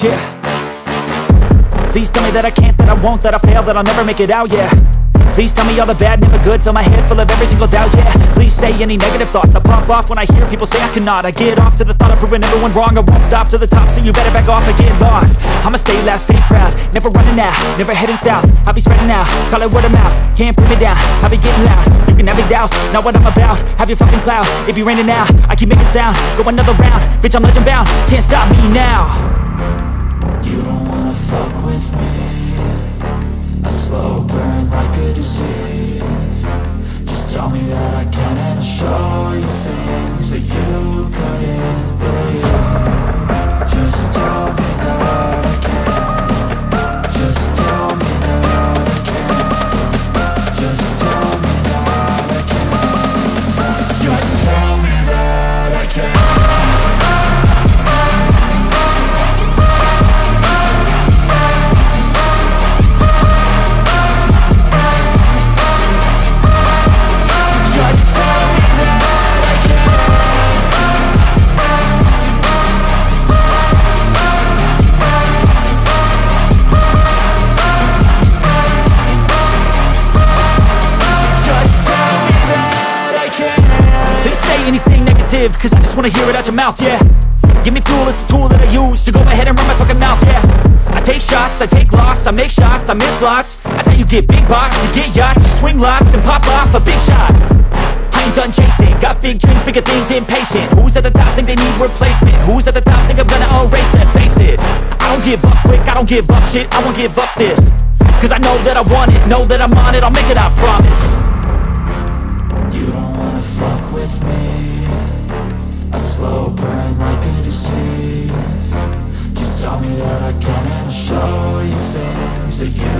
Yeah. Please tell me that I can't, that I won't, that I fail, that I'll never make it out, yeah. Please tell me all the bad, never good, fill my head full of every single doubt, yeah. Please say any negative thoughts, I pop off when I hear people say I cannot. I get off to the thought of proving everyone wrong, I won't stop to the top, so you better back off and get lost. I'ma stay loud, stay proud, never running out, never heading south. I'll be spreading out, call it word of mouth, can't put me down, I'll be getting loud. You can have your doubts, not what I'm about, have your fucking clout, it be raining now, I keep making sound, go another round, bitch I'm legend bound, can't stop me now. You don't wanna fuck with me, a slow burn like a disease. Just tell me that I can and I'll show you things that you couldn't believe. Just tell me that I can. Just tell me that I can. Just tell me that I can. Just tell me that I can. Cause I just wanna hear it out your mouth, yeah. Give me fuel, it's a tool that I use to go ahead and run my fucking mouth, yeah. I take shots, I take loss, I make shots, I miss lots. That's how you get big box, you get yachts, you swing lots and pop off a big shot. I ain't done chasing, got big dreams, bigger things, impatient. Who's at the top think they need replacement? Who's at the top think I'm gonna erase them? Face it, I don't give up quick, I don't give up shit, I won't give up this. Cause I know that I want it, know that I'm on it, I'll make it, I promise. You don't wanna fuck with me, a slow burn like a disease. Just tell me that I can and I'll show you things that you